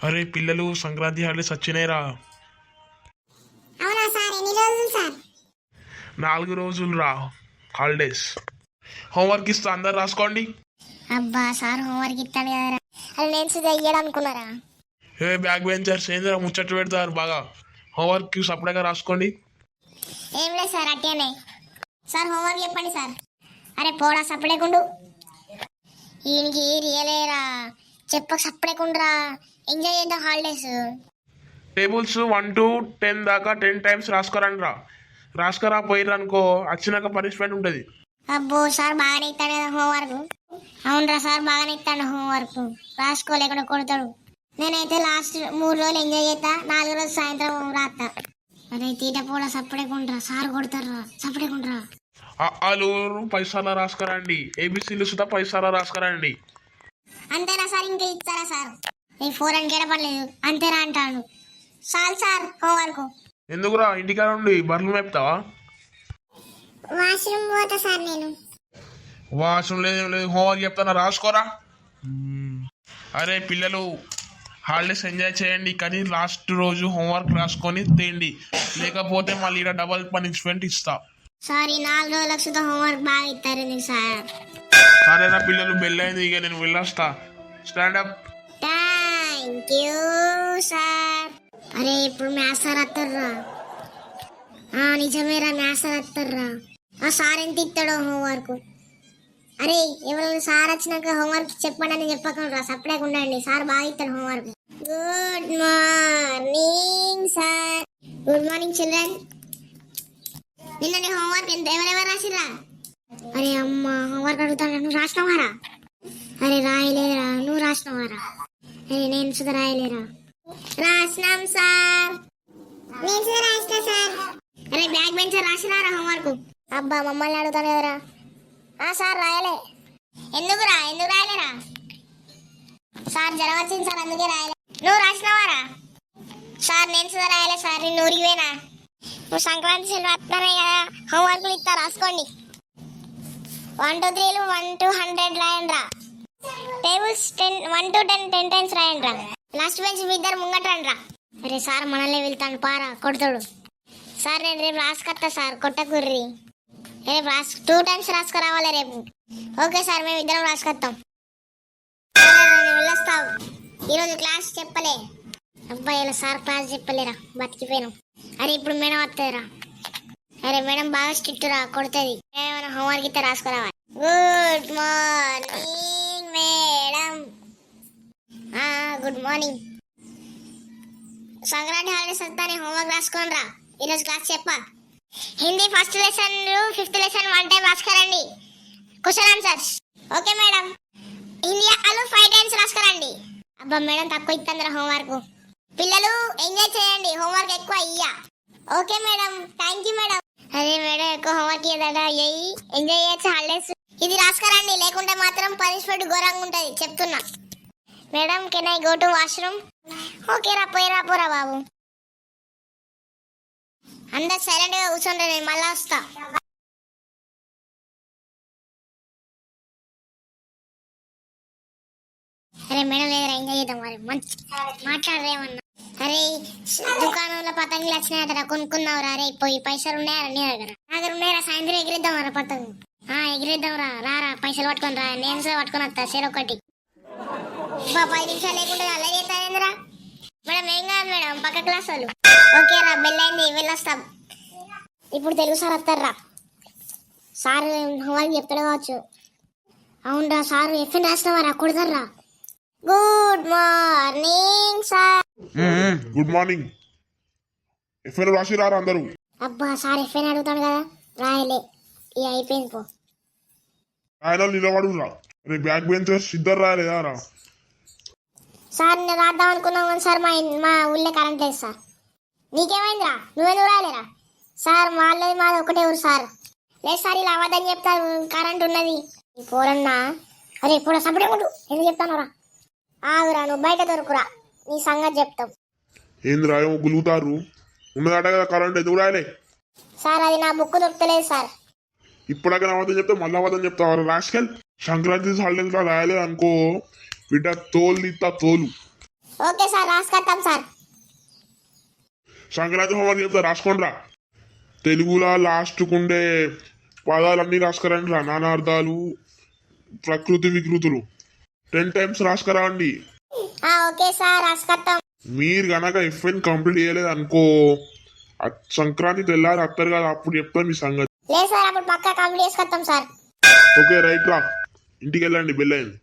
అరే పిల్లలు సంక్రాంతి హాలిడేస్ వచ్చినాయిరా. అవునా సార్, ఎన్ని రోజులు సార్? 4 రోజులు రా హాలిడేస్. హోంవర్క్ ఇస్తా, అందరు రాసుకోండి. అబ్బా సార్ హోంవర్క్ ఇస్తాడు కదరా, అది నేను సుధా ఇయ్యడం అనుకున్నారా? ఏ బ్యాక్ బెంచర్స్ ఏందిరా ముచ్చట్లు పెడతారు బాగా. హోంవర్క్ సపరేట్గా రాసుకోండి. ఏం లేదు సార్, అట్టేనే. సార్ హోంవర్క్ చెప్పండి సార్. అరే పోడా సప్పుడేకుండు, ఈయనకి రియలేరా, చెప్పక సప్పుడేకుండ్రా. ఎంజాయ్ చేద్దాం హాలిడేస్. టేబుల్స్ 1 to 10 దాకా 10 టైమ్స్ రాసుకోరండి రా. రాసుకరా పోయిర్రు అనుకో వచ్చినాక పనిష్మెంట్ ఉంటుంది. అబ్బో సార్ బాగానే ఇస్తాడు కదా హోంవర్క్. అవునరా సార్ బాగానే ఇస్తాడు హోంవర్క్, రాసుకోలేకుండా కొడతాడు. నేనైతే లాస్ట్ 3 రోజులు ఎంజాయ్ చేస్తా, 4 రోజులు సాయంత్రం రాస్తా. అరే తీట కూడా సప్పుడేకుండ్రా, సార్ కొడతారా సప్పుడేకుండ్రా. ఆలు పైసాల రాసుకరండి, ఏబిసిలు సుతా పైసాల రాసుకరండి. అంతేనా సార్, ఇంకా ఇస్తారా సార్? ఈ 4 అని గడపడలేదు అంతేనా అంటాను. చాలు సార్ హోంవర్క్. ఎందుకురా ఇంటికాడ ఉండి బర్రెలు మేపుతావా? వాష్రూమ్ పోతా సార్ నేను. వాష్రూమ్ లేదు లేదు, హోంవర్క్ చెప్తానా రాసుకోరా. అరే పిల్లలు హాలిడేస్ ఎంజాయ్ చేయండి, కానీ లాస్ట్ రోజు హోంవర్క్ రాసుకొని తేండి, లేకపోతే మళ్ళీ ఇక్కడ డబల్ పనిష్మెంట్ ఇస్తా. సారీ 4 రోజులకు సుధా హోంవర్క్ బాగా ఇస్తారు ఎందుకు సార్? సరేనా పిల్లలు, బెల్ అయింది, ఇక నేను వెళ్ళొస్తా. స్టాండప్. Thank you sir. అరే ఇప్పుడు మ్యాథ్స్ సార్ వస్తారా? నిజమేరా మ్యాథ్స్ సార్ వస్తారా? ఆ సార్ ఎంత ఇస్తాడో హోంవర్క్. అరే ఎవరైనా సార్ వచ్చినాక హోంవర్క్ చెప్పండి అని చెప్పకుండా సపరేట్ ఉండండి, సార్ బాగా ఇస్తాడు homework. Good morning sir. Good morning children. నిన్న హోంవర్క్ ఎవరెవరు రాసిరా? అరే అమ్మ హోంవర్క్ అడుగుతాను, నువ్వు రాసినవారా? అరే రాయలేరా, నువ్వు రాసినవారా? అరే నేను సుధా రాయలేరా? రాసినాం సార్. నేను సుధా రాసిన సార్. అరే బ్యాక్ బెంచర్ రాసినారా హోంవర్క్? అబ్బా మమ్మల్ని అడుగుతాను కదరా. సార్ రాయలే. ఎందుకు రాయలేరా? సార్ జ్వరం వచ్చింది సార్ అందుకే రాయలే. నువ్వు రాసినవారా? సార్ నేను సుధా రాయలే సార్, నేను ఊరికి పోయినా. నువ్వు సంక్రాంతి సెలవు వస్తున్నానే కదా, హోంవర్క్లు ఇస్తా రాసుకోండి. 1 to 3 1 to 100 రాయండి రా. టేబుల్స్ 1 to 10 టైమ్స్ రాయండి రా. లాస్ట్ బెంచ్ మీ ఇద్దరు ముంగట రండి రా. అరే సార్ మనల్ని వెళ్తాను పారా, కొడతాడు. సార్ నేను రేపు రాసుకొస్తా సార్, కొట్టకుర్రి. రేపు 2 టైమ్స్ రాసుకురావాలి రేపు. ఓకే సార్, మేము ఇద్దరం రాసుకొస్తాం. వెళ్ళొస్తావు. ఈరోజు క్లాస్ చెప్పలే. అబ్బాయి ఇలా సార్ క్లాస్ చెప్పలేరా, బతికిపోయినాం. అరే ఇప్పుడు మేడం వస్తారా? అరే మేడం బాగా స్ట్రిక్ట్ రా, కొడుతుంది. ఏమైనా హోంవర్క్ ఇస్తే రాసుకురావాలి. Good morning madam. Good morning. Sankranti holidays వస్తానే హోంవర్క్ రాసుకోండి రా. ఈరోజు క్లాస్ చెప్పా. Hindi first lesson 5th lesson 1 time రాసుకురండి. Question answers. Okay madam. Hindi అలు 5 టైమ్స్ రాసుకురండి. అబ్బా మేడం తక్కువ ఇస్తుందిరా హోంవర్క్. పిల్లలు ఎంజాయ్ చేయండి, హోంవర్క్ ఎక్కువ ఇయ్యా. Okay madam, thank you madam. అదే మేడం ఎక్కువ హోంవర్క్ ఇయ్యదా, ఎంజాయ్ చేయొచ్చు హాలిడేస్. ఇది రాసుకురండి, లేకుంటే మాత్రం పనిష్మెంట్ ఘోరంగా ఉంటుంది చెప్తున్నా. Madam can I go to washroom? Okay రా, పోయిరా పోరా బాబు. అందరు సైలెంట్ గా కూర్చోండి, నేను మళ్ళా వస్తా. అరే మేడం లేదురా, ఎంజాయ్ చేద్దాం మరి, మంచి మాట్లాడరేమన్నా. అరే దుకాణంలో పతంగులు వచ్చినాయట, కొనుక్కున్నావురా? అరే పోయి పైసలు ఉన్నాయా నీ దగ్గర? నా దగ్గర ఉన్నాయరా, సాయంత్రం ఎగిరిద్దాం రా పతంగు. ఎగిరిద్దాం రా, రారా పైసలు పట్టుకొని రా, నేను కూడా పట్టుకొని వస్తా చెరొకటి. 10 నిమిషాలు లేకుండా అలా చేస్తారేంద్రా? మేడం ఏం కాదు మేడం, పక్క క్లాస్ వాళ్ళు. ఓకే రా, బెల్ అయింది, వెళ్ళొస్తాం. ఇప్పుడు తెలుగు సార్ వస్తారా? సార్ హోంవర్క్ చెప్తాడు కావచ్చు. అవునరా సార్, ఎఫ్ఎన్ రాసినవారా? కొడతారా? Good morning sir. Good morning. FN రాసి రారా అందరూ. అబ్బా సార్ ఎఫ్ఎన్ అడుగుతాడు కదా, రాయలే. ఇక అయిపోయింది పో. ఆయన నిలబడు రా. రే బ్యాక్ బెంచర్స్ ఇద్దరు రాయలేదా రా? సార్ నేను రాద్దాం అనుకున్నాం కానీ సార్ మా ఊళ్ళో కరెంట్ లేదు సార్. నీకేమైందిరా, నువ్వెందుకు రాయలేరా? సార్ వాళ్ళది మాది ఒకటే ఊరు సార్. లేదు సార్ ఇలా అవ్వదని చెప్తారు, కరెంట్ ఉన్నది. పోరన్నా అరే ఇప్పుడు సపడే ఉండు, ఎందుకు చెప్తాను రా? ఆగురా, నువ్వు బయట దొరుకురా, నీ సంగతి చెప్తాం. ఏంది రాయో గులుగుతారు, ఉన్నదట కదా కరెంట్, ఎందుకు రాయలే? సార్ అది నా బుక్ దొరుకుతలేదు సార్. ఇప్పుడాక అబద్ధం చెప్తే మళ్ళీ అబద్ధం చెప్తావు రాస్కెల్. సంక్రాంతి హాలిడేస్ రాయలేదు అనుకో బిడ్డ, తోలు తీస్తా తోలు. ఓకే సార్ రాసుకొస్తాం సార్. సంక్రాంతి హోంవర్క్ చెప్తా రాసుకోండిరా. తెలుగులో లాస్ట్కుండే పదాలన్నీ రాసుకురండి రా. నానార్థాలు, ప్రకృతి వికృతులు 10 times రాసుకురండి. ఓకే సార్ రాసుకొస్తాం. మీరు గనక ఎఫ్ఎన్ కంప్లీట్ చేయలేదు అనుకో, సంక్రాంతి తెల్లారి అత్తరు కదా, అప్పుడు చెప్తాను మీ సంగతి. లేదు సార్ అప్పుడు పక్కా కంప్లీట్ చేసుకొస్తాం సార్. ఓకే రైట్ రా, ఇంటికి వెళ్ళండి, బెల్ అయింది.